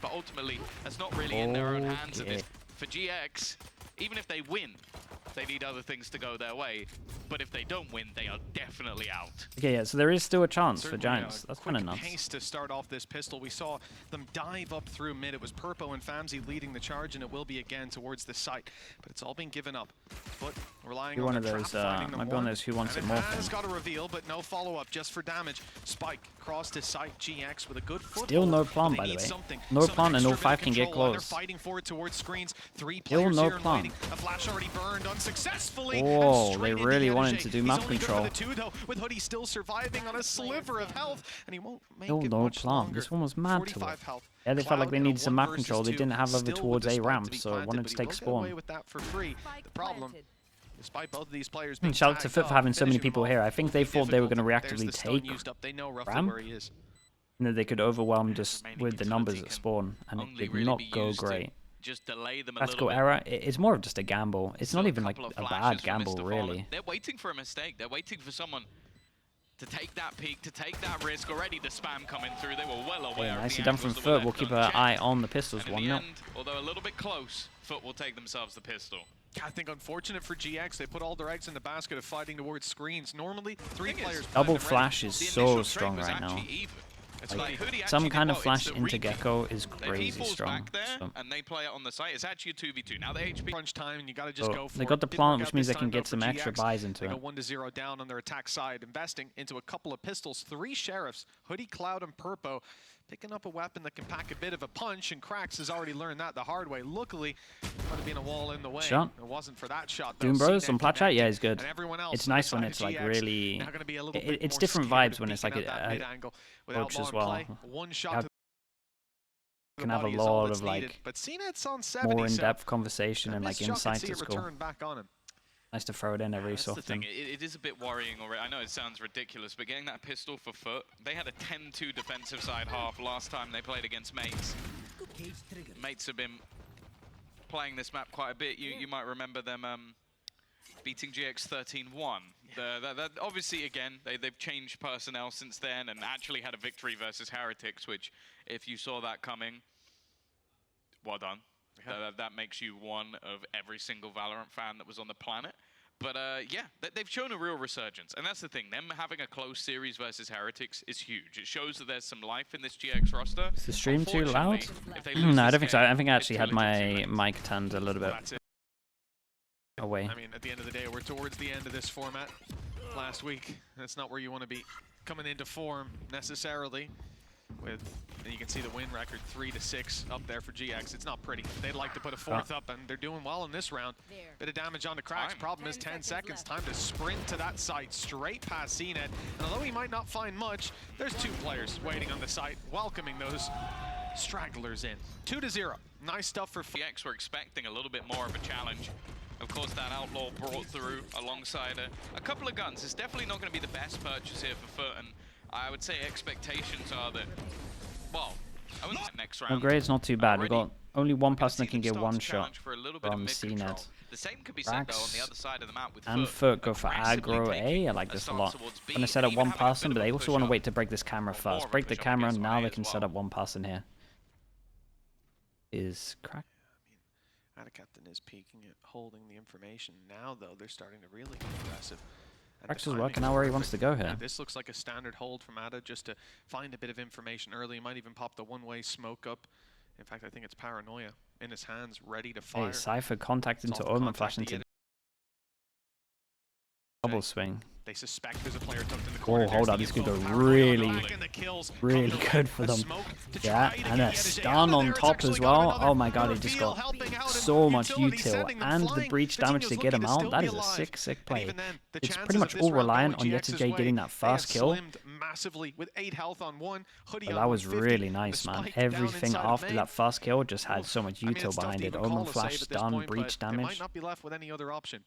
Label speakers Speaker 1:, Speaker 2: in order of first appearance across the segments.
Speaker 1: but ultimately that's not really in their own hands at this. For GX, even if they win, they need other things to go their way. But if they don't win, they are definitely out.
Speaker 2: Okay, yeah, so there is still a chance for Giants. That's kind of nuts.
Speaker 3: Pace to start off this pistol. We saw them dive up through mid. It was Purpo and Famzy leading the charge, and it will be again towards the site. But it's all been given up. But relying on the trap,
Speaker 2: might be one of those who wants it more.
Speaker 3: Has got a reveal, but no follow-up, just for damage. Spike crossed his site. GX with a good foothold.
Speaker 2: Still no plant, by the way. No plant, and no 5 can get close.
Speaker 3: They're fighting forward towards screens. 3
Speaker 2: Still
Speaker 3: players
Speaker 2: no
Speaker 3: here
Speaker 2: plant.
Speaker 3: a flash already burned unsuccessfully.
Speaker 2: Oh, they really wanted to do map control.
Speaker 3: The 2, though, with Hoodie still surviving on a sliver of health, and he won't make
Speaker 2: Still
Speaker 3: it
Speaker 2: no
Speaker 3: much
Speaker 2: plant.
Speaker 3: longer.
Speaker 2: This one was mad to it.
Speaker 3: 45 health.
Speaker 2: Yeah, they felt like they
Speaker 3: Cloud in a
Speaker 2: needed some map
Speaker 3: 1
Speaker 2: control. They
Speaker 3: versus
Speaker 2: didn't have
Speaker 3: two,
Speaker 2: over
Speaker 3: still
Speaker 2: towards
Speaker 3: with
Speaker 2: A
Speaker 3: the spike
Speaker 2: ramp,
Speaker 3: to be
Speaker 2: so
Speaker 3: planted,
Speaker 2: wanted
Speaker 3: but
Speaker 2: to
Speaker 3: he
Speaker 2: take
Speaker 3: will get
Speaker 2: spawn.
Speaker 3: away with that for free. The problem, despite both of these players being
Speaker 2: Shout out to
Speaker 3: tagged
Speaker 2: Fut for
Speaker 3: up,
Speaker 2: having so many
Speaker 3: finishing
Speaker 2: people
Speaker 3: them
Speaker 2: here.
Speaker 3: off
Speaker 2: I think they
Speaker 3: will be
Speaker 2: thought they were going to
Speaker 3: difficult. There's
Speaker 2: reactively
Speaker 3: the stun
Speaker 2: take
Speaker 3: used up. They know roughly
Speaker 2: ramp,
Speaker 3: where he is.
Speaker 2: and then they could overwhelm just with the numbers at spawn, and it did not go great.
Speaker 1: Just delay them a
Speaker 2: Tactical
Speaker 1: little bit.
Speaker 2: error. It's more of just a gamble. It's not even like a bad gamble, really.
Speaker 1: They're waiting for a mistake. They're waiting for someone to take that peek, to take that risk. Already the spam coming through. They were well aware.
Speaker 2: Nicely done from Fut. We'll keep an eye on the pistols. 1-0.
Speaker 1: Although a little bit close, Fut will take themselves the pistol.
Speaker 3: I think unfortunate for GX, they put all their eggs in the basket of fighting towards screens. Normally, 3 players.
Speaker 2: Double flash is so strong right now.
Speaker 1: Like,
Speaker 2: some kind of flash into Gecko is crazy strong.
Speaker 1: Back there, and they play it on the site. It's actually a 2v2. Now the HP
Speaker 3: crunch time, and you got to just go for it.
Speaker 2: They got the plant, which means they can get some extra buys into it.
Speaker 3: They go 1-0 down on their attack side, investing into a couple of pistols. 3 sheriffs, Hoodie, Cloud, and Purpo, picking up a weapon that can pack a bit of a punch, and Cracks has already learned that the hard way. Luckily, might have been a wall in the way.
Speaker 2: Shot.
Speaker 3: It wasn't for that shot, though.
Speaker 2: Doom Bros on plat chat, yeah, he's good. It's nice when it's like
Speaker 3: GX,
Speaker 2: really. It's different vibes when it's like a coach as well.
Speaker 3: One shot
Speaker 2: Can have a lot of like
Speaker 3: but CNET's on 70,
Speaker 2: more in-depth conversation and like insights at school.
Speaker 3: Back on him.
Speaker 2: Nice to throw it in every so often.
Speaker 1: It is a bit worrying already. I know it sounds ridiculous, but getting that pistol for Fut, they had a 10-2 defensive side half last time they played against Mates. Mates have been playing this map quite a bit. You might remember them beating GX 13-1. Obviously, again, they've changed personnel since then and actually had a victory versus Heretics, which, if you saw that coming, well done. That makes you one of every single Valorant fan that was on the planet. But yeah, they've shown a real resurgence. And that's the thing. Them having a close series versus Heretics is huge. It shows that there's some life in this GX roster.
Speaker 2: Is the stream too loud? No, I don't think so. I think I actually had my mic turned a little bit away.
Speaker 3: I mean, at the end of the day, we're towards the end of this format. Last week, that's not where you want to be coming into form necessarily. With, and you can see the win record 3-6 up there for GX. It's not pretty. They'd like to put a 4th up, and they're doing well in this round. Bit of damage on the Cracks. Problem is 10 seconds. Time to sprint to that site, straight past CNET. And although he might not find much, there's 2 players waiting on the site, welcoming those stragglers in. 2-0. Nice stuff for
Speaker 1: GX. We're expecting a little bit more of a challenge. Of course, that Outlaw brought through alongside a couple of guns. It's definitely not going to be the best purchase here for Fut, and I would say expectations are that, well, I wouldn't say next round.
Speaker 2: Well, grade's not too bad. We've got only one person that can get 1 shot from CNET.
Speaker 1: The same could be said, though, on the other side of the map with
Speaker 2: and Fut go for aggro A. I like this a lot. I'm going to set up 1 person, but they also want to wait to break this camera first. Break the camera, now they can set up 1 person here. Is Crack.
Speaker 3: Captain is peeking at holding the information. Now, though, they're starting to really get aggressive.
Speaker 2: Cracks is working out where he wants to go here.
Speaker 3: This looks like a standard hold from Ada just to find a bit of information early. He might even pop the one-way smoke up. In fact, I think it's Paranoia in his hands, ready to fire.
Speaker 2: Hey, Cypher contact into Omen, flash into double swing.
Speaker 3: They suspect there's a player tucked in the corner.
Speaker 2: Oh, hold up, this could go really good for them. Yeah, and a stun on top as well. Oh my god, he just got so much util and the breach damage to get him out. That is a sick play. It's pretty much all reliant on YetaJ getting that first kill. But that was really nice, man. Everything after that first kill just had so much util behind it. Omen flash, stun, breach damage.
Speaker 3: Might not be left with any other option.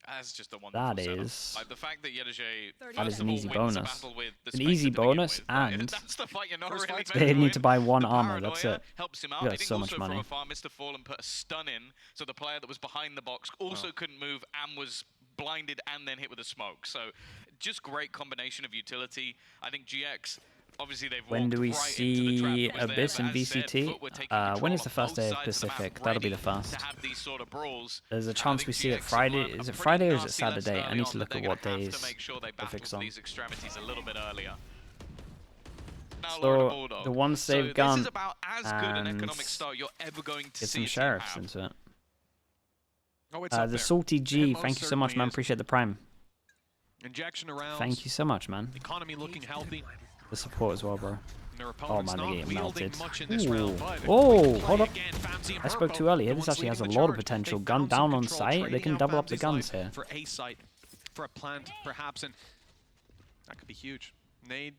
Speaker 1: As just a
Speaker 2: that is
Speaker 1: like the fact that
Speaker 2: that is an easy bonus. An
Speaker 1: easy
Speaker 2: bonus, and they need to buy 1 armor. That's it.
Speaker 1: Helps him out.
Speaker 2: You got so much money.
Speaker 1: Mr. Fallen put a stun in, so the player that was behind the box also couldn't move and was blinded and then hit with a smoke. So just great combination of utility. I think GX Obviously, they've
Speaker 2: When do we
Speaker 1: walked right into the
Speaker 2: see
Speaker 1: trap that was
Speaker 2: Abyss
Speaker 1: there,
Speaker 2: and
Speaker 1: but as said,
Speaker 2: VCT?
Speaker 1: Foot were taking control
Speaker 2: When is
Speaker 1: on
Speaker 2: the first
Speaker 1: both
Speaker 2: day of
Speaker 1: sides the map,
Speaker 2: Pacific? That'll be the
Speaker 1: ready
Speaker 2: first.
Speaker 1: to have these sort of brawls.
Speaker 2: There's a
Speaker 1: I
Speaker 2: chance
Speaker 1: think
Speaker 2: we see it
Speaker 1: GX have
Speaker 2: Friday.
Speaker 1: learned
Speaker 2: Is
Speaker 1: a
Speaker 2: it
Speaker 1: pretty
Speaker 2: Friday or is it
Speaker 1: nasty lesson
Speaker 2: Saturday? I
Speaker 1: early
Speaker 2: need
Speaker 1: on
Speaker 2: to
Speaker 1: that
Speaker 2: look
Speaker 1: they're
Speaker 2: at
Speaker 1: gonna
Speaker 2: what
Speaker 1: have to
Speaker 2: days
Speaker 1: make sure they battle
Speaker 2: Pacific's
Speaker 1: for
Speaker 2: on.
Speaker 1: these extremities a little bit earlier. Now, Lord
Speaker 2: So
Speaker 1: Bulldog.
Speaker 2: the one
Speaker 1: So
Speaker 2: save
Speaker 1: this
Speaker 2: gun
Speaker 1: is about as good an
Speaker 2: and
Speaker 1: economic start you're ever going to
Speaker 2: get
Speaker 1: see
Speaker 2: some
Speaker 1: a team
Speaker 2: sheriffs
Speaker 1: have.
Speaker 2: into it.
Speaker 3: Oh, it's up
Speaker 2: The
Speaker 3: there.
Speaker 2: Salty G,
Speaker 3: most
Speaker 2: thank you so much,
Speaker 3: certainly
Speaker 2: man.
Speaker 3: is.
Speaker 2: Appreciate the prime.
Speaker 3: Injection around.
Speaker 2: Thank you so much, man.
Speaker 3: Economy looking healthy.
Speaker 2: The support as well, bro.
Speaker 3: And their
Speaker 2: Oh
Speaker 3: opponents
Speaker 2: man,
Speaker 3: not
Speaker 2: they get
Speaker 3: wielding
Speaker 2: melted.
Speaker 3: much in this round, but
Speaker 2: Oh,
Speaker 3: play
Speaker 2: hold up.
Speaker 3: again, Famzy and
Speaker 2: I spoke
Speaker 3: Burpo,
Speaker 2: too early here.
Speaker 3: the
Speaker 2: This
Speaker 3: ones
Speaker 2: actually has a
Speaker 3: leading the
Speaker 2: lot of
Speaker 3: charge.
Speaker 2: potential.
Speaker 3: They
Speaker 2: Gun
Speaker 3: found some
Speaker 2: down on
Speaker 3: control,
Speaker 2: site. They
Speaker 3: trading
Speaker 2: can
Speaker 3: out
Speaker 2: double up the
Speaker 3: Famzy's
Speaker 2: guns
Speaker 3: life
Speaker 2: here.
Speaker 3: for a site, for a plant, perhaps, and that could be huge. Nade,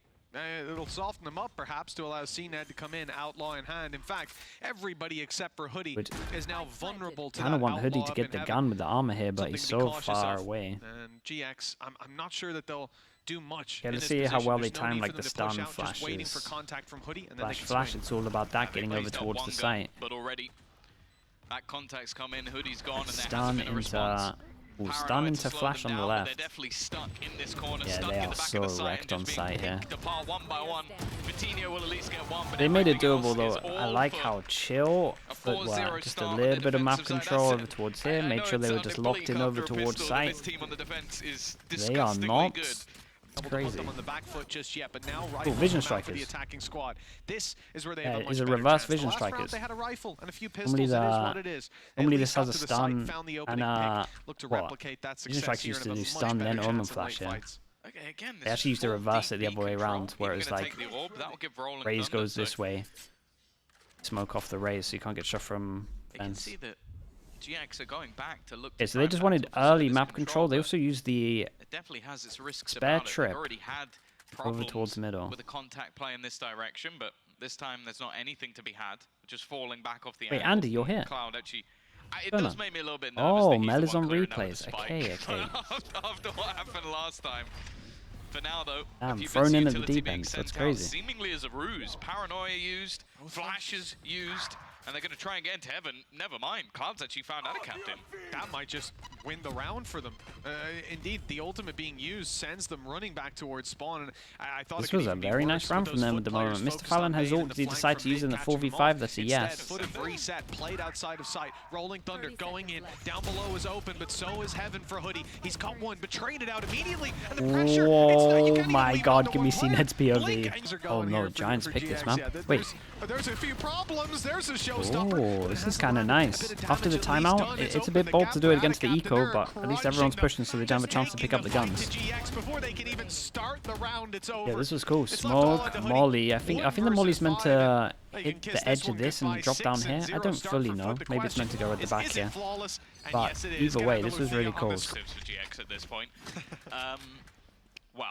Speaker 3: it'll soften them up, perhaps, to allow CNED to come in, outlaw in hand. In fact, everybody except for Hoodie is now vulnerable to
Speaker 2: I kind of
Speaker 3: that
Speaker 2: want Hoodie
Speaker 3: outlaw
Speaker 2: to
Speaker 3: up
Speaker 2: get
Speaker 3: in
Speaker 2: the
Speaker 3: heaven.
Speaker 2: gun with the armor here, but
Speaker 3: Something
Speaker 2: he's
Speaker 3: to be
Speaker 2: so
Speaker 3: cautious
Speaker 2: far
Speaker 3: of.
Speaker 2: away.
Speaker 3: And GX, I'm not sure that they'll do much.
Speaker 2: Okay,
Speaker 3: in
Speaker 2: let's
Speaker 3: this
Speaker 2: see how
Speaker 3: position.
Speaker 2: well
Speaker 3: There's
Speaker 2: they
Speaker 3: no
Speaker 2: time
Speaker 3: need
Speaker 2: like
Speaker 3: for
Speaker 2: the
Speaker 3: them to push
Speaker 2: stun
Speaker 3: out, just waiting for
Speaker 2: flashes.
Speaker 3: contact from Hoodie, and then
Speaker 2: Flash,
Speaker 3: they can
Speaker 2: flash.
Speaker 3: swing.
Speaker 2: It's all about that,
Speaker 1: They
Speaker 2: getting
Speaker 1: placed
Speaker 2: over
Speaker 1: that
Speaker 2: towards
Speaker 1: one
Speaker 2: the
Speaker 1: gun,
Speaker 2: site.
Speaker 1: But already, that contact's come in, Hoodie's gone, and there
Speaker 2: Stun
Speaker 1: hasn't been a
Speaker 2: into,
Speaker 1: response.
Speaker 2: stun
Speaker 1: Paranoid
Speaker 2: into
Speaker 1: to slow
Speaker 2: flash
Speaker 1: them
Speaker 2: on the
Speaker 1: down, but
Speaker 2: left.
Speaker 1: they're definitely stuck in this corner,
Speaker 2: Yeah,
Speaker 1: stuck
Speaker 2: they
Speaker 1: in
Speaker 2: are
Speaker 1: the back
Speaker 2: so
Speaker 1: of the site,
Speaker 2: wrecked
Speaker 1: and
Speaker 2: on
Speaker 1: just being
Speaker 2: site here.
Speaker 1: picked apart one by one. Vitinho will at least get one, but
Speaker 2: They made it
Speaker 1: everything
Speaker 2: doable
Speaker 1: else
Speaker 2: though.
Speaker 1: is
Speaker 2: I
Speaker 1: all
Speaker 2: like
Speaker 1: Foot.
Speaker 2: how chill
Speaker 1: A
Speaker 2: Foot were.
Speaker 1: 4-0
Speaker 2: Just a
Speaker 1: start on
Speaker 2: little
Speaker 1: the
Speaker 2: bit of map
Speaker 1: defensive side.
Speaker 2: control
Speaker 1: That's
Speaker 2: over
Speaker 1: it.
Speaker 2: towards
Speaker 1: I
Speaker 2: here.
Speaker 1: know
Speaker 2: Made sure
Speaker 1: it
Speaker 2: they were
Speaker 1: sounded
Speaker 2: just
Speaker 1: bleak
Speaker 2: locked in
Speaker 1: after
Speaker 2: over
Speaker 1: a
Speaker 2: towards
Speaker 1: pistol, but
Speaker 2: site.
Speaker 1: This team on the defense is
Speaker 2: They are
Speaker 1: disgustingly
Speaker 2: not
Speaker 1: good.
Speaker 3: Able to put
Speaker 2: crazy.
Speaker 3: them on the back foot just yet, but now
Speaker 2: Cool, vision
Speaker 3: rifles come out for the
Speaker 2: strikers.
Speaker 3: attacking squad. This is where they have a much
Speaker 2: is it
Speaker 3: better
Speaker 2: reverse
Speaker 3: chance.
Speaker 2: vision
Speaker 3: The last round,
Speaker 2: strikers?
Speaker 3: they had a rifle and a few
Speaker 2: Normally
Speaker 3: pistols. It is what it
Speaker 2: the
Speaker 3: is. They
Speaker 2: normally
Speaker 3: at
Speaker 2: this
Speaker 3: least
Speaker 2: has
Speaker 3: got
Speaker 2: a
Speaker 3: to the
Speaker 2: stun
Speaker 3: site, found the
Speaker 2: and
Speaker 3: opening pick, look to
Speaker 2: what?
Speaker 3: replicate that
Speaker 2: Vision
Speaker 3: success
Speaker 2: strikers
Speaker 3: here
Speaker 2: used
Speaker 3: and
Speaker 2: to
Speaker 3: have
Speaker 2: do
Speaker 3: a much
Speaker 2: stun,
Speaker 3: better
Speaker 2: then Omen
Speaker 3: chance in
Speaker 2: flash,
Speaker 3: late
Speaker 2: yeah.
Speaker 3: fights.
Speaker 1: Okay, again,
Speaker 2: They actually used to reverse it the other way around, where it was like Raze goes this way, smoke off the Raze, so you can't get shot from
Speaker 1: You can
Speaker 2: fence.
Speaker 1: see that GX are going back to look.
Speaker 2: Okay, so they just wanted early map control. They also used the
Speaker 1: It definitely has its risks
Speaker 2: spare
Speaker 1: about it.
Speaker 2: trip
Speaker 1: They've already had
Speaker 2: over
Speaker 1: problems
Speaker 2: towards the middle.
Speaker 1: with a contact play in this direction, but this time there's not anything to be had. Just falling back off the
Speaker 2: Wait,
Speaker 1: angle.
Speaker 2: Andy, you're here.
Speaker 1: Cloud actually. It
Speaker 2: Going
Speaker 1: does
Speaker 2: on?
Speaker 1: make me a little bit nervous.
Speaker 2: Oh,
Speaker 1: that he's
Speaker 2: Mel
Speaker 1: the
Speaker 2: is
Speaker 1: one
Speaker 2: on
Speaker 1: clearing out with
Speaker 2: replays.
Speaker 1: the spike.
Speaker 2: Okay, okay.
Speaker 1: After what happened last time. For now, though,
Speaker 2: Damn,
Speaker 1: a few
Speaker 2: thrown
Speaker 1: bits of
Speaker 2: in at the
Speaker 1: utility
Speaker 2: deep
Speaker 1: being
Speaker 2: end.
Speaker 1: sent
Speaker 2: That's
Speaker 1: out
Speaker 2: crazy.
Speaker 1: Seemingly as a ruse. Paranoia used, flashes used, and they're going to try and get into heaven. Never mind, Cloud's actually found out a captain.
Speaker 3: That might just win the round for them. Indeed, the ultimate being used sends them running back towards spawn. And I thought
Speaker 2: This
Speaker 3: it could
Speaker 2: was a
Speaker 3: even be
Speaker 2: very
Speaker 3: worse
Speaker 2: nice round
Speaker 3: with
Speaker 2: from
Speaker 3: those
Speaker 2: them
Speaker 3: Foot
Speaker 2: at the
Speaker 3: players
Speaker 2: moment. Mr.
Speaker 3: focused
Speaker 2: Fallon
Speaker 3: on
Speaker 2: has
Speaker 3: Nade
Speaker 2: ult.
Speaker 3: and
Speaker 2: Did he
Speaker 3: flank
Speaker 2: decide
Speaker 3: from
Speaker 2: to use it in the
Speaker 3: mid, catching them
Speaker 2: 4v5?
Speaker 3: off.
Speaker 2: That's a
Speaker 3: Instead,
Speaker 2: yes.
Speaker 3: Foot have reset, played outside of sight. Rolling Thunder going in. Down below is open, but so is Heaven for Hoodie. He's got one, but traded out immediately. And the pressure,
Speaker 2: Oh my god, give me CNED's POV. Oh no, Giants picked this map. Wait.
Speaker 3: There's a few problems. There's a showstopper.
Speaker 2: Oh, this is kind of nice. After the timeout, it's a bit bold to do it against the eco, but at least everyone's pushing so they don't have a chance to pick up the guns. Yeah, this was cool. Smoke, Molly. I think the Molly's meant to hit the edge of this and drop down here. I don't fully know. Maybe it's meant to go at the back here. But either way, this was really cool.
Speaker 1: For GX at this point. Well,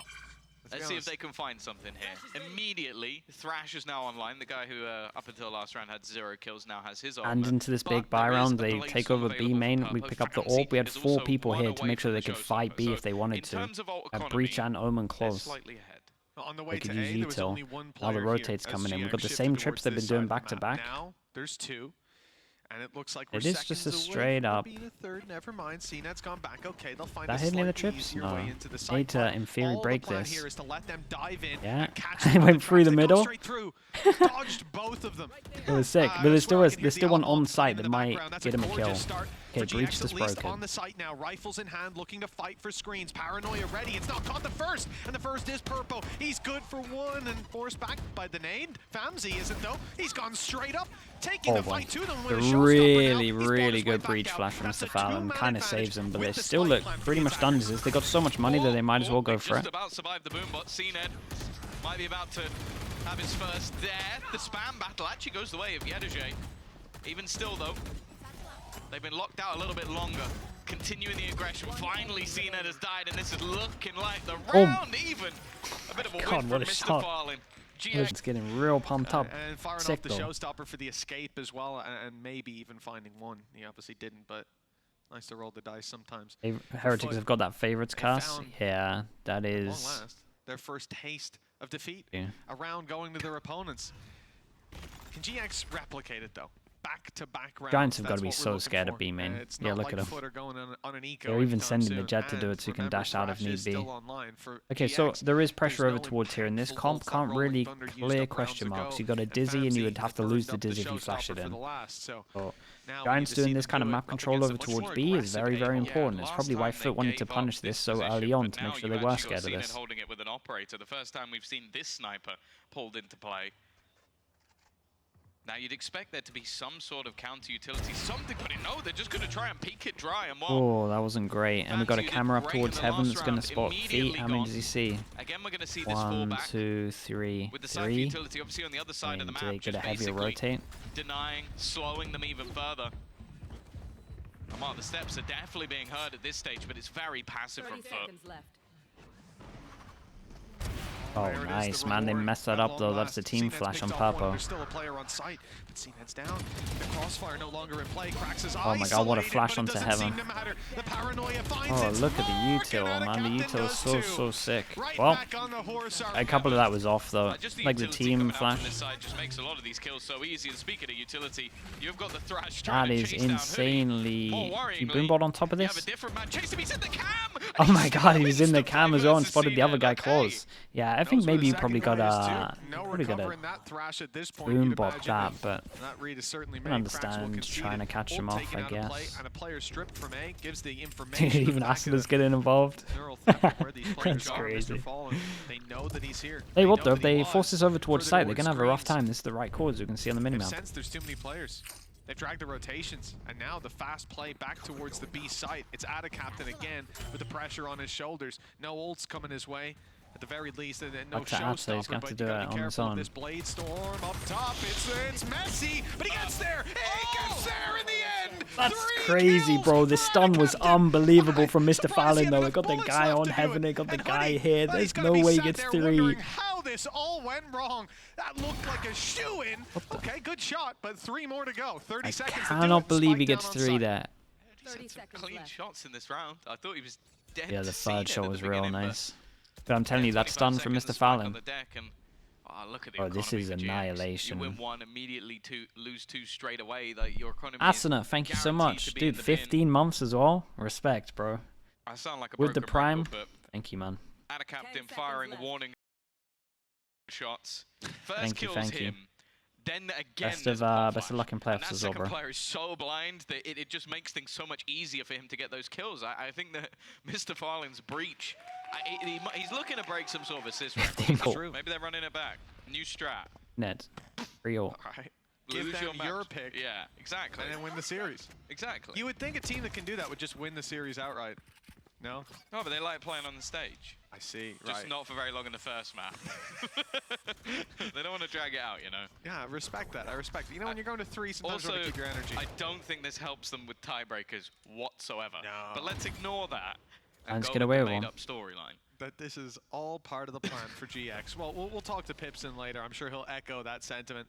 Speaker 1: let's see if they can find something here. Immediately, Thrash is now online. The guy who, up until last round, had 0 kills now has his
Speaker 2: And into this big buy round, they take over B main. We pick up the orb. We had 4 people here to make sure they could fight B if they wanted to. Have Breach and Omen close.
Speaker 3: On the
Speaker 2: They
Speaker 3: way
Speaker 2: could
Speaker 3: to
Speaker 2: use
Speaker 3: A, there was
Speaker 2: util.
Speaker 3: only one
Speaker 2: Now the
Speaker 3: player
Speaker 2: rotate's
Speaker 3: here,
Speaker 2: coming
Speaker 3: as
Speaker 2: in. We've got the
Speaker 3: GX
Speaker 2: same
Speaker 3: shifted
Speaker 2: trips
Speaker 3: towards
Speaker 2: they've been
Speaker 3: this
Speaker 2: doing
Speaker 3: side of
Speaker 2: back
Speaker 3: the
Speaker 2: to
Speaker 3: map.
Speaker 2: back.
Speaker 3: Now there's 2. And it looks like we're
Speaker 2: It is just a
Speaker 3: seconds
Speaker 2: straight
Speaker 3: away
Speaker 2: up.
Speaker 3: from being a third. Never mind. CNET's gone back. Okay, they'll find
Speaker 2: That
Speaker 3: a
Speaker 2: hit near the
Speaker 3: slightly
Speaker 2: trips?
Speaker 3: easier
Speaker 2: No.
Speaker 3: way into the
Speaker 2: Need
Speaker 3: site.
Speaker 2: to, in theory,
Speaker 3: All
Speaker 2: break
Speaker 3: the plan
Speaker 2: this.
Speaker 3: here is to let them dive in
Speaker 2: Yeah.
Speaker 3: and catch
Speaker 2: They
Speaker 3: them
Speaker 2: went
Speaker 3: with
Speaker 2: through the
Speaker 3: traps. They go
Speaker 2: middle.
Speaker 3: straight through. Dodged both of them.
Speaker 2: It was sick. But there's still one on site that might
Speaker 3: That's
Speaker 2: get him a kill.
Speaker 3: gorgeous start
Speaker 2: Okay,
Speaker 3: for
Speaker 2: Breach
Speaker 3: GX,
Speaker 2: just
Speaker 3: at least
Speaker 2: broken.
Speaker 3: on the site now. Rifles in hand, looking to fight for screens. Paranoia ready. It's not caught the first, and the first is Purpo. He's good for 1 and forced back by the nade. Famzy isn't though. He's gone straight up, taking the fight to them with a showstopper
Speaker 2: Really,
Speaker 3: now. He's bought
Speaker 2: really
Speaker 3: his way
Speaker 2: good
Speaker 3: back
Speaker 2: breach
Speaker 3: out.
Speaker 2: flash from
Speaker 3: That's
Speaker 2: Mr.
Speaker 3: a
Speaker 2: Fallon.
Speaker 3: two-man
Speaker 2: Kind of
Speaker 3: advantage
Speaker 2: saves them, but
Speaker 3: with
Speaker 2: they
Speaker 3: the
Speaker 2: still
Speaker 3: slight
Speaker 2: look
Speaker 3: plan for
Speaker 2: pretty
Speaker 3: the
Speaker 2: much
Speaker 3: attack.
Speaker 2: done. They got so much money that they might as well go for
Speaker 1: Just
Speaker 2: it.
Speaker 1: about survived the boom bot. CNED might be about to have his first death. The spam battle actually goes the way of Yedajay. Even still, though, they've been locked out a little bit longer. Continuing the aggression. Finally, CNED has died, and this is looking like the round even. A bit of a
Speaker 2: God,
Speaker 1: win
Speaker 2: what
Speaker 1: from
Speaker 2: a
Speaker 1: Mr.
Speaker 2: shot.
Speaker 1: Fallon.
Speaker 2: It's getting real pumped up.
Speaker 3: And firing
Speaker 2: Sick
Speaker 3: off the
Speaker 2: though.
Speaker 3: showstopper for the escape as well, and maybe even finding one. He obviously didn't, but nice to roll the dice sometimes.
Speaker 2: Heretics have got that favorites
Speaker 3: They
Speaker 2: curse.
Speaker 3: found-
Speaker 2: Yeah, that
Speaker 3: Long
Speaker 2: is.
Speaker 3: last, their first taste of defeat.
Speaker 2: Yeah.
Speaker 3: A round going to their opponents. Can GX replicate it though? back-to-back rounds.
Speaker 2: Giants have got to be so scared of B main. Yeah, look at them. They're even sending the Jet to do it so you can dash out if need be. Okay, so there is pressure over towards here, and this comp can't really clear question marks. You got a Dizzy, and you would have to lose the Dizzy if you flash it in. So Giants doing this kind of map control over towards B is very, very important. It's probably why Fut wanted to punish this so early on to make sure they were scared of this.
Speaker 1: Holding it with an operator. The first time we've seen this sniper pulled into play. Now you'd expect there to be some sort of counter utility, something, but no, they're just going to try and peek it dry. And
Speaker 2: oh, that wasn't great. And we've got a camera up towards heaven that's going to spot feet. How many does he see?
Speaker 1: Again, we're going to see this
Speaker 2: 1, 2, 3,
Speaker 1: with the
Speaker 2: 3.
Speaker 1: utility obviously on the other side of the map.
Speaker 2: Do they get a heavier rotate?
Speaker 1: Denying, slowing them even further. Mark, the steps are definitely being heard at this stage, but it's very passive from Fut.
Speaker 2: Oh, nice, man. They messed that up, though. That's the team flash on Purple.
Speaker 3: There's still a player on site, but CNED's down. The crossfire no longer in play. Cracks his
Speaker 2: oh my god, what a flash onto heaven. Oh, look at the util, man. The util is so sick. Well, a couple of that was off, though. Like the team flash.
Speaker 1: Just makes a lot of these kills so easy. And speaking of utility, you've got the Thrash
Speaker 2: that is insanely... You boombot on top of this?
Speaker 3: Oh
Speaker 2: my god, he was in the cam as well and spotted the other guy close. Yeah, I think maybe you probably got a boombot that, but I can understand trying to catch him off, I guess. Even Acida's getting involved. That's crazy. Hey, what though? If they force this over towards site, they're going to have a rough time. This is the right call, as you can see on the minimap.
Speaker 3: There's too many players. They've dragged the rotations, and now the fast play back towards the B site. It's Ada Captain again with the pressure on his shoulders. No ults coming his way. At the very least, and no showstopper, but you gotta be careful of this blade storm up top. It's messy, but he gets there. He gets there in the end.
Speaker 2: That's crazy, bro. The stun was unbelievable from Mr. Fallon, though. It got the guy on heaven, it got the guy here. There's no way he gets 3.
Speaker 3: How this all went wrong. That looked like a shoe-in. Okay, good shot, but 3 more to go. 30 seconds.
Speaker 2: I cannot believe he gets 3 there.
Speaker 1: He's had some clean shots in this round. I thought he was dead.
Speaker 2: Yeah, the third shot was real nice. But I'm telling you, that stun from Mr. Fallon. Oh, this is annihilation.
Speaker 1: You win 1, immediately lose 2 straight away. Like, your economy
Speaker 2: Asuna, thank you so much. Dude, 15 months as well. Respect, bro.
Speaker 1: I sound like a
Speaker 2: with the prime, thank you, man.
Speaker 1: Ada Captain firing warning shots. First
Speaker 2: thank you.
Speaker 1: Him. Then again,
Speaker 2: best of luck in playoffs as well, bro.
Speaker 1: That second player is so blind that it just makes things so much easier for him to get those kills. I think that Mr. Fallon's breach, he's looking to break some sort of assist record. Maybe they're running it back. New strat.
Speaker 2: Ned, real.
Speaker 3: Alright. Give them your pick.
Speaker 1: Yeah, exactly.
Speaker 3: And then win the series.
Speaker 1: Exactly.
Speaker 3: You would think a team that can do that would just win the series outright. No?
Speaker 1: No, but they like playing on the stage.
Speaker 3: I see,
Speaker 1: Just not for very long in the first map. They don't want to drag it out, you know?
Speaker 3: Yeah, I respect that. I respect it. You know, when you're going to 3, sometimes you want to keep your energy.
Speaker 1: I don't think this helps them with tiebreakers whatsoever.
Speaker 3: No.
Speaker 1: But let's ignore that and
Speaker 2: let's
Speaker 1: go
Speaker 2: get away
Speaker 1: with
Speaker 2: with
Speaker 1: the
Speaker 2: one.
Speaker 1: made-up storyline.
Speaker 3: But this is all part of the plan for GX. Well, we'll talk to Pipson later. I'm sure he'll echo that sentiment.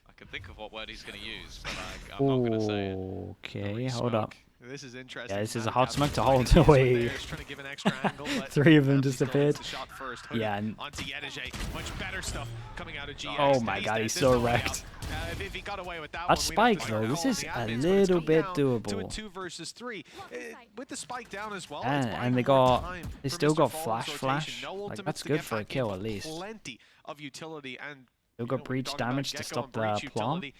Speaker 1: I can think of what word he's going to use, but I'm not going to say it.
Speaker 2: Okay, hold up.
Speaker 3: This is interesting.
Speaker 2: Yeah, this is a hot smoke to hold away. 3 of them disappeared. Yeah, and
Speaker 3: much better stuff coming out of GX.
Speaker 2: Oh my god, he's so wrecked.
Speaker 3: If he got away with that
Speaker 2: That spike though, this is a little bit doable.
Speaker 3: 2 versus 3 with the spike down as well.
Speaker 2: And they still got flash. Like that's good for a kill at least.
Speaker 3: Plenty of utility and
Speaker 2: still got breach damage to stop the plant.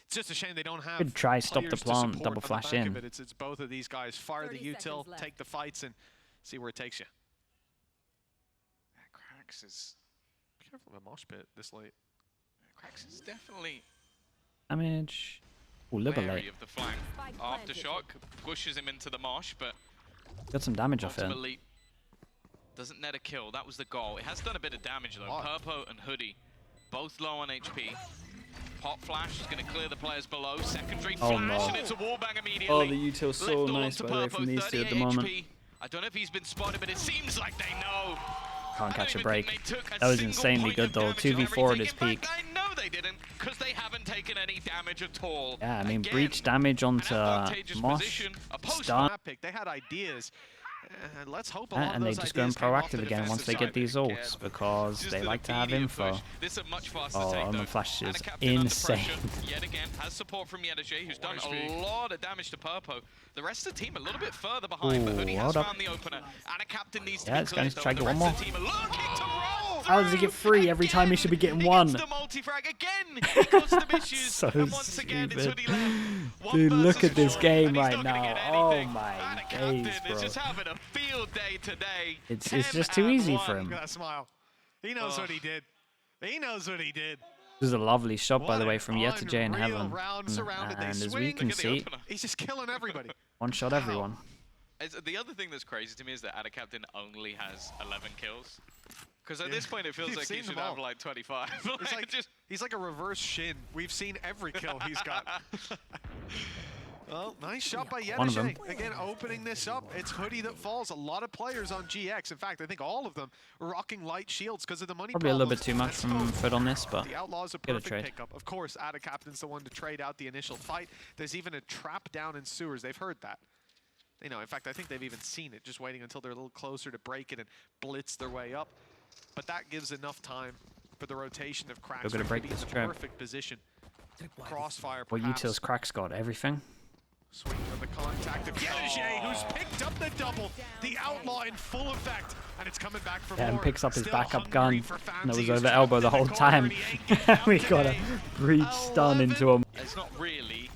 Speaker 3: It's just a shame they don't have.
Speaker 2: Could try stop the plant, double flash in.
Speaker 3: It's both of these guys. Fire the util, take the fights, and see where it takes you.
Speaker 1: Yeah, Cracks is...
Speaker 3: Careful of a mosh pit this late.
Speaker 1: Cracks is definitely...
Speaker 2: Damage. Ooh, a little late.
Speaker 1: Of the flank. Aftershock pushes him into the mosh, but...
Speaker 2: Got some damage off it.
Speaker 1: Ultimately, doesn't net a kill. That was the goal. It has done a bit of damage though. Purpo and Hoodie, both low on HP. Pop flash is going to clear the players below. Secondary flash, and it's a wallbang immediately.
Speaker 2: Oh, the util's so nice, by the way, from these two at the moment.
Speaker 1: I don't know if he's been spotted, but it seems like they know.
Speaker 2: Can't catch a break. That was insanely good, though. 2v4 at his peak.
Speaker 1: I know they didn't, because they haven't taken any damage at all.
Speaker 2: Yeah, I mean, breach damage onto Mosh. Stun.
Speaker 3: They had ideas. Let's hope a lot of
Speaker 2: And they
Speaker 3: those
Speaker 2: just go in
Speaker 3: ideas came off the
Speaker 2: proactive again once they
Speaker 3: defensive
Speaker 2: get these
Speaker 1: side.
Speaker 2: ults because
Speaker 1: Just
Speaker 2: they
Speaker 1: an
Speaker 2: like to have
Speaker 1: immediate
Speaker 2: info.
Speaker 1: push. This is a much faster
Speaker 2: Oh,
Speaker 1: take,
Speaker 2: and
Speaker 1: though.
Speaker 2: the flash
Speaker 1: And
Speaker 2: is
Speaker 1: a captain under
Speaker 2: insane.
Speaker 1: pressure. Yet again, has support from Yedajay, who's done a lot of damage to Purpo. The rest of the team a little bit further behind, but
Speaker 2: Ooh,
Speaker 1: Hoodie has
Speaker 2: hold up.
Speaker 1: found the opener. And a captain needs to
Speaker 2: Yeah,
Speaker 1: be
Speaker 2: this guy's
Speaker 1: cleared, though,
Speaker 2: trying
Speaker 1: and
Speaker 2: to
Speaker 1: the
Speaker 2: get
Speaker 1: rest
Speaker 2: one
Speaker 1: of the team are looking to roll
Speaker 2: How does he get free every time he should be getting one?
Speaker 1: He gets the multi-frag again. He caused some issues.
Speaker 2: So
Speaker 1: and once again, it's
Speaker 2: stupid.
Speaker 1: Hoodie left. One
Speaker 2: Dude, look
Speaker 1: versus
Speaker 2: at this
Speaker 1: four,
Speaker 2: game
Speaker 1: and he's
Speaker 2: right
Speaker 1: not gonna
Speaker 2: now.
Speaker 1: get
Speaker 2: Oh
Speaker 1: anything.
Speaker 2: my
Speaker 1: And a
Speaker 2: days,
Speaker 1: captain
Speaker 2: bro.
Speaker 1: is just having a field day today.
Speaker 2: It's just too easy for
Speaker 1: 10-1.
Speaker 2: him.
Speaker 3: Look at that smile. He knows what he did. He knows what he did.
Speaker 2: This is a lovely shot, by the
Speaker 3: What
Speaker 2: way,
Speaker 3: an
Speaker 2: from Yedajay in
Speaker 3: unreal
Speaker 2: heaven.
Speaker 3: round surrounded. They
Speaker 2: And as we
Speaker 3: swing.
Speaker 2: can
Speaker 1: Look at the
Speaker 2: see,
Speaker 1: opener.
Speaker 3: He's just killing everybody.
Speaker 2: one shot everyone.
Speaker 1: The other thing that's crazy to me is that Ada Captain only has 11 kills. Because at this point, it feels
Speaker 3: You've
Speaker 1: like he
Speaker 3: seen
Speaker 1: should
Speaker 3: them
Speaker 1: have
Speaker 3: all.
Speaker 1: like 25.
Speaker 3: He's like a reverse Shin. We've seen every kill he's got. Well, nice shot by
Speaker 2: One of them.
Speaker 3: Yedajay. Again, opening this up. It's Hoodie that falls. A lot of players on GX. In fact, I think all of them rocking light shields because of the money
Speaker 2: Probably a little
Speaker 3: problems.
Speaker 2: bit too much
Speaker 3: And
Speaker 2: from
Speaker 3: so
Speaker 2: Fut on this, but
Speaker 3: the Outlaws a
Speaker 2: get a
Speaker 3: perfect
Speaker 2: trade.
Speaker 3: pickup. Of course, Ada Captain's the one to trade out the initial fight. There's even a trap down in sewers. They've heard that. You know, in fact, I think they've even seen it, just waiting until they're a little closer to break it and blitz their way up. But that gives enough time for the rotation of cracks
Speaker 2: gonna
Speaker 3: to
Speaker 2: break
Speaker 3: be in
Speaker 2: this
Speaker 3: the
Speaker 2: trap.
Speaker 3: perfect position. Crossfire,
Speaker 2: Well,
Speaker 3: perhaps.
Speaker 2: Util's cracks got everything.
Speaker 3: Swing on the contact of Yedajay, who's picked up the double. The Outlaw in full effect, and it's coming back for
Speaker 2: Yeah,
Speaker 3: more.
Speaker 2: and picks up his
Speaker 3: Still
Speaker 2: backup
Speaker 3: hungry
Speaker 2: gun
Speaker 3: for
Speaker 2: that
Speaker 3: Fancy,
Speaker 2: was
Speaker 3: who's
Speaker 2: over
Speaker 3: trapped
Speaker 2: elbow
Speaker 3: in
Speaker 2: the whole
Speaker 3: corner,
Speaker 2: time.
Speaker 3: and he ain't getting out
Speaker 2: We got a
Speaker 3: today.
Speaker 2: breach stun into him.
Speaker 1: There's not really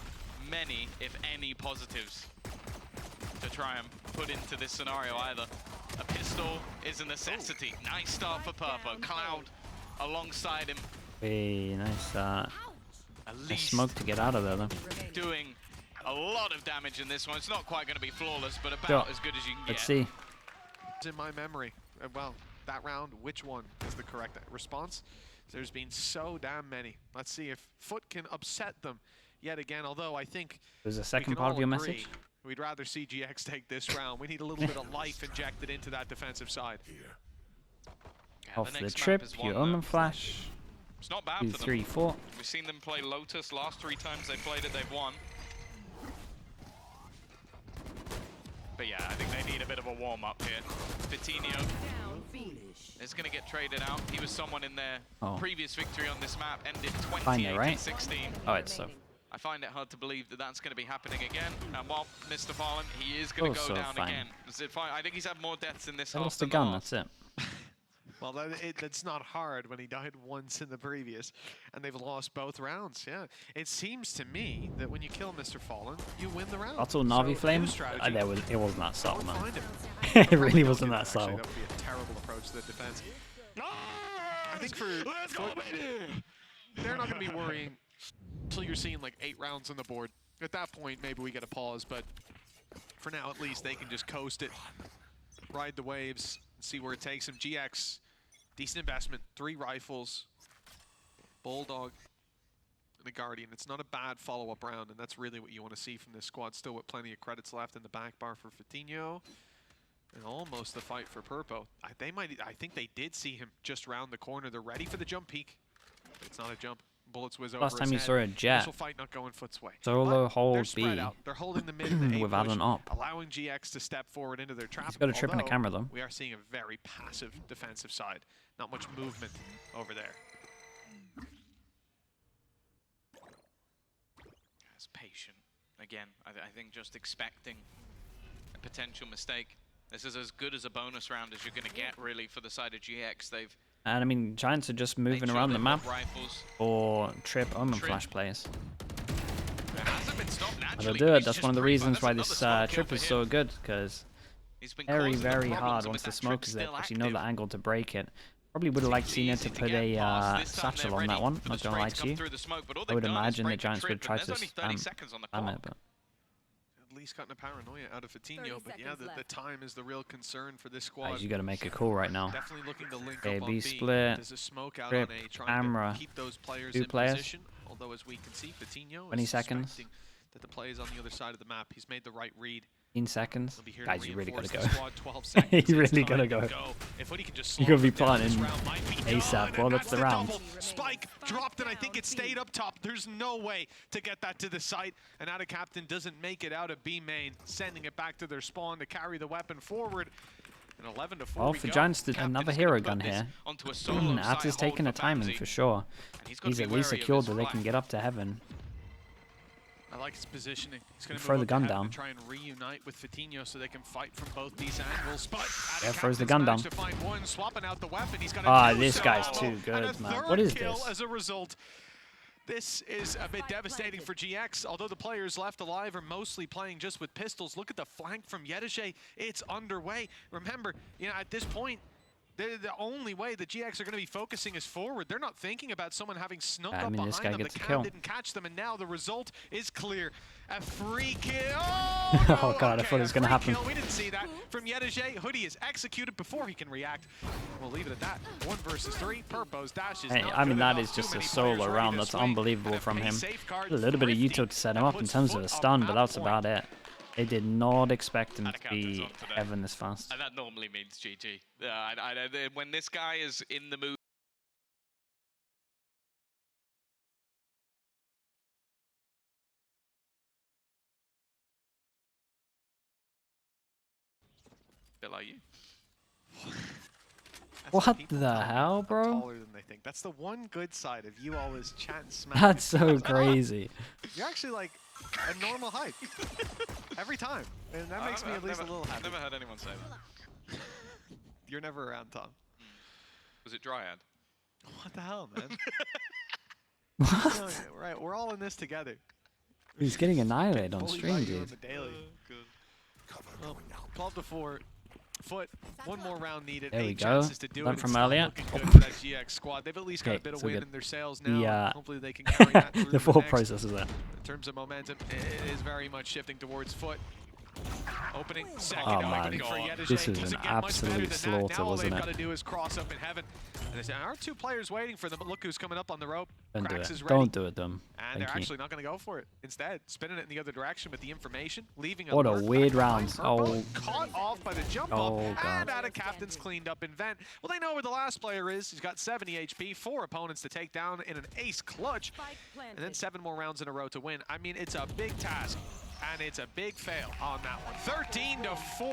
Speaker 1: many, if any, positives to try and put into this scenario either. A pistol is a necessity. Nice start for Purpo. Cloud alongside him.
Speaker 2: Hey, nice,
Speaker 1: At
Speaker 2: nice
Speaker 1: least
Speaker 2: smoke to get out of there, though.
Speaker 1: doing a lot of damage in this one. It's not quite going to be flawless, but about
Speaker 2: Sure.
Speaker 1: as good as you can get.
Speaker 2: Let's see.
Speaker 3: It's in my memory. Well, that round, which one is the correct response? There's been so damn many. Let's see if Fut can upset them yet again, although I think
Speaker 2: There's a
Speaker 3: we
Speaker 2: second
Speaker 3: can
Speaker 2: part
Speaker 3: all
Speaker 2: of your
Speaker 3: agree
Speaker 2: message.
Speaker 3: We'd rather see GX take this round. We need a little bit of life injected into that defensive side.
Speaker 1: Yeah,
Speaker 2: Off the
Speaker 1: next map
Speaker 2: trip,
Speaker 1: is
Speaker 2: your
Speaker 1: one
Speaker 2: Omen
Speaker 1: that-
Speaker 2: Flash.
Speaker 1: It's not bad
Speaker 2: 2,
Speaker 1: for them.
Speaker 2: 3, 4.
Speaker 1: We've seen them play Lotus last 3 times they played it, they've won. But yeah, I think they need a bit of a warm-up here. Vitinho is going to get traded out. He was someone in their previous victory on this map, ended
Speaker 2: Fine there, right?
Speaker 1: 28-16.
Speaker 2: Oh, it's so.
Speaker 1: I find it hard to believe that that's going to be happening again. And while Mr. Fallen, he is going to go
Speaker 2: Also
Speaker 1: down
Speaker 2: fine.
Speaker 1: again. Is it fine? I think he's had more deaths in this
Speaker 2: They
Speaker 1: half
Speaker 2: lost the
Speaker 1: than
Speaker 2: gun,
Speaker 1: last.
Speaker 2: that's it.
Speaker 3: Well, that's not hard when he died once in the previous, and they've lost both rounds. Yeah, it seems to me that when you kill Mr. Fallen, you win the round.
Speaker 2: That's all Navi
Speaker 3: So,
Speaker 2: Flame.
Speaker 3: new strategy,
Speaker 2: It wasn't that
Speaker 3: go
Speaker 2: subtle,
Speaker 3: and
Speaker 2: man.
Speaker 3: find him.
Speaker 2: It
Speaker 3: They'll
Speaker 2: really
Speaker 3: probably
Speaker 2: wasn't
Speaker 3: don't
Speaker 2: that
Speaker 3: do actually.
Speaker 2: subtle.
Speaker 3: That would be a terrible approach to the defense. I think for they're not going to be worrying until you're seeing like 8 rounds on the board. At that point, maybe we get a pause, but for now, at least they can just coast it, ride the waves, and see where it takes them. GX, decent investment, 3 rifles, Bulldog, and a Guardian. It's not a bad follow-up round, and that's really what you want to see from this squad. Still with plenty of credits left in the back bar for Vitinho. And almost the fight for Purpo. I think they did see him just round the corner. They're ready for the jump peek. But it's not a jump. Bullets whiz over
Speaker 2: Last time
Speaker 3: his
Speaker 2: you
Speaker 3: head.
Speaker 2: saw a Jet.
Speaker 3: Initial fight not going Fut's way.
Speaker 2: Solo
Speaker 3: But they're
Speaker 2: hold
Speaker 3: spread
Speaker 2: B
Speaker 3: out. They're holding the mid and the A
Speaker 2: without
Speaker 3: push,
Speaker 2: an op.
Speaker 3: allowing GX to step forward into their trap.
Speaker 2: He's got a trip and a
Speaker 3: Although,
Speaker 2: camera, though.
Speaker 3: we are seeing a very passive defensive side. Not much movement over there.
Speaker 1: It's patient. Again, I think just expecting a potential mistake. This is as good as a bonus round as you're going to get, really, for the side of GX. They've
Speaker 2: And I mean, Giants are just moving
Speaker 1: made sure
Speaker 2: around the
Speaker 1: they've
Speaker 2: map
Speaker 1: got rifles.
Speaker 2: for trip Omen
Speaker 1: Trip.
Speaker 2: Flash players.
Speaker 1: It hasn't been stopped
Speaker 2: And
Speaker 1: naturally,
Speaker 2: they'll
Speaker 1: but
Speaker 2: do it.
Speaker 1: he's
Speaker 2: That's
Speaker 1: just
Speaker 2: one of the
Speaker 1: pretty fine.
Speaker 2: reasons
Speaker 1: That's
Speaker 2: why
Speaker 1: another
Speaker 2: this
Speaker 1: smoke kill
Speaker 2: trip
Speaker 1: for
Speaker 2: is
Speaker 1: him.
Speaker 2: so good, because
Speaker 1: He's been
Speaker 2: very,
Speaker 1: causing them
Speaker 2: very
Speaker 1: problems,
Speaker 2: hard
Speaker 1: and
Speaker 2: once
Speaker 1: with
Speaker 2: the
Speaker 1: that
Speaker 2: smoke
Speaker 1: trip
Speaker 2: is there,
Speaker 1: still
Speaker 2: because you know the
Speaker 1: active.
Speaker 2: angle to break it. Probably would have liked seen it
Speaker 1: Easy
Speaker 2: to
Speaker 1: to
Speaker 2: put
Speaker 1: get
Speaker 2: a
Speaker 1: past. This time
Speaker 2: satchel
Speaker 1: they're
Speaker 2: on that
Speaker 1: ready
Speaker 2: one,
Speaker 1: for the
Speaker 2: not gonna
Speaker 1: spray
Speaker 2: lie
Speaker 1: to
Speaker 2: to
Speaker 1: come
Speaker 2: you.
Speaker 1: through the smoke, but all
Speaker 2: I
Speaker 1: they've
Speaker 2: would
Speaker 1: done is
Speaker 2: imagine the
Speaker 1: break the
Speaker 2: Giants
Speaker 1: trip,
Speaker 2: would try
Speaker 1: and
Speaker 2: to
Speaker 1: there's only 30
Speaker 2: spam
Speaker 1: seconds on the
Speaker 2: it,
Speaker 1: clock.
Speaker 2: but
Speaker 3: At least gotten a paranoia out of Vitinho, but yeah,
Speaker 4: seconds
Speaker 3: the
Speaker 4: left.
Speaker 3: time is the real concern for this squad.
Speaker 2: guys, you got to make a call right now.
Speaker 3: Definitely looking to link
Speaker 2: Okay,
Speaker 3: up on
Speaker 2: B
Speaker 3: B.
Speaker 2: split,
Speaker 3: There's a smoke out
Speaker 2: trip,
Speaker 3: on A, trying
Speaker 2: camera,
Speaker 3: to keep those players
Speaker 2: 2
Speaker 3: in
Speaker 2: players.
Speaker 3: position. Although, as we can see, Vitinho
Speaker 2: 20
Speaker 3: is
Speaker 2: seconds.
Speaker 3: suspecting that the play is on the other side of the map. He's made the right read.
Speaker 2: 15 seconds.
Speaker 3: He'll be here to
Speaker 2: Guys, you really gotta
Speaker 3: reinforce
Speaker 2: go.
Speaker 3: the squad, 12 seconds.
Speaker 2: You
Speaker 3: It's
Speaker 2: really
Speaker 3: time
Speaker 2: gotta
Speaker 3: to
Speaker 2: go.
Speaker 3: If Hoodie can just
Speaker 2: You
Speaker 3: slow
Speaker 2: gotta be
Speaker 3: them down, this
Speaker 2: planning
Speaker 3: round might be
Speaker 2: ASAP.
Speaker 3: done,
Speaker 2: Well,
Speaker 3: and
Speaker 2: that's the round.
Speaker 3: double. Spike dropped, and I think it stayed up top. There's no way to get that to the site, and Ada Captain doesn't make it out of B main, sending it back to their spawn to carry the weapon forward. And 11 to 4.
Speaker 2: Oh, for Giants, another hero gun here. At is taking a timing for sure. He's at least secured that they can get up to heaven.
Speaker 3: I like his positioning. He's going to
Speaker 2: Throw the gun down.
Speaker 3: Try and reunite with Fut-gx so they can fight from both these angles. But
Speaker 2: Yeah, throws the gun down.
Speaker 3: to find one, swapping out the weapon. He's got
Speaker 2: Ah, this guy's too good, man. What is
Speaker 3: kill
Speaker 2: this?
Speaker 3: as a result. This is a bit devastating for GX, although the players left alive are mostly playing just with pistols. Look at the flank from Yedishe. It's underway. Remember, you know, at this point, the only way the GX are going to be focusing is forward. They're not thinking about someone having snuck up behind
Speaker 2: this guy
Speaker 3: them.
Speaker 2: gets
Speaker 3: The
Speaker 2: a
Speaker 3: cam
Speaker 2: kill.
Speaker 3: didn't catch them, and now the result is clear. A free kill.
Speaker 2: Oh god, I thought it was going to happen.
Speaker 3: We didn't see that from Yedishe. Hoodie is executed before he can react. We'll leave it at that. 1 versus 3. Purpose dash is
Speaker 2: Hey,
Speaker 3: not
Speaker 2: I mean,
Speaker 3: good
Speaker 2: that
Speaker 3: enough.
Speaker 2: is just
Speaker 3: Too
Speaker 2: a
Speaker 3: many
Speaker 2: solo
Speaker 3: players ready
Speaker 2: round.
Speaker 3: to
Speaker 2: That's
Speaker 3: swing.
Speaker 2: unbelievable
Speaker 3: And
Speaker 2: from
Speaker 3: a
Speaker 2: him.
Speaker 3: safeguard
Speaker 2: A little bit of
Speaker 3: thrifty
Speaker 2: util to set him
Speaker 3: that
Speaker 2: up in
Speaker 3: puts
Speaker 2: terms of
Speaker 3: Foot
Speaker 2: a
Speaker 3: up
Speaker 2: stun, but
Speaker 3: at
Speaker 2: that's
Speaker 3: point.
Speaker 2: about it. They did not expect him
Speaker 1: Ada
Speaker 2: to be
Speaker 1: Captain's on today.
Speaker 2: heaven this fast.
Speaker 1: And that normally means GG. When this guy is in the mood. Bit like you.
Speaker 2: What the hell, bro?
Speaker 3: Taller than they think. That's the one good side of you always chatting smack.
Speaker 2: That's so crazy.
Speaker 3: You're actually like a normal height every time, and that makes me at least a little happy.
Speaker 1: I've never heard anyone say that.
Speaker 3: You're never around, Tom.
Speaker 1: Was it Dryad?
Speaker 3: What the hell, man?
Speaker 2: What?
Speaker 3: No, right, we're all in this together.
Speaker 2: He's getting annihilated on
Speaker 3: Bullied by
Speaker 2: stream,
Speaker 3: you on
Speaker 2: dude.
Speaker 3: the daily. Well, 12 to 4. Foot, one more round needed.
Speaker 2: There we
Speaker 3: 8
Speaker 2: go.
Speaker 3: chances to do
Speaker 2: Learn
Speaker 3: it.
Speaker 2: from
Speaker 3: It's not
Speaker 2: earlier.
Speaker 3: looking good for that GX squad. They've at least got
Speaker 2: Okay,
Speaker 3: a bit of
Speaker 2: so
Speaker 3: wind
Speaker 2: good.
Speaker 3: in their sails
Speaker 2: The,
Speaker 3: now. Hopefully they can carry that through
Speaker 2: the
Speaker 3: the
Speaker 2: full
Speaker 3: next.
Speaker 2: process is there.
Speaker 3: In terms of momentum, it is very much shifting towards Foot. Opening, second
Speaker 2: Oh, man.
Speaker 3: opening for Yedishe.
Speaker 2: This was
Speaker 3: Doesn't
Speaker 2: an
Speaker 3: get much better
Speaker 2: absolute
Speaker 3: than that.
Speaker 2: slaughter,
Speaker 3: Now all
Speaker 2: wasn't
Speaker 3: they've
Speaker 2: it?
Speaker 3: got to do is cross up in heaven. And there are 2 players waiting for them, but look who's coming up on the rope.
Speaker 2: Don't do
Speaker 3: Krax
Speaker 2: it.
Speaker 3: is ready.
Speaker 2: Don't do it, them.
Speaker 3: And they're
Speaker 2: Thank you.
Speaker 3: actually not going to go for it. Instead, spinning it in the other direction with the information, leaving
Speaker 2: What a
Speaker 3: alert
Speaker 2: weird
Speaker 3: back
Speaker 2: round.
Speaker 3: behind Purple,
Speaker 2: Oh.
Speaker 3: caught off by the jump
Speaker 2: Oh,
Speaker 3: up,
Speaker 2: God.
Speaker 3: and Ada Captain's cleaned up in vent. Well, they know where the last player is. He's got 70 HP, 4 opponents to take down in an ace clutch, and then 7 more rounds in a row to win. I mean, it's a big task, and it's a big fail on that one. 13 to 4.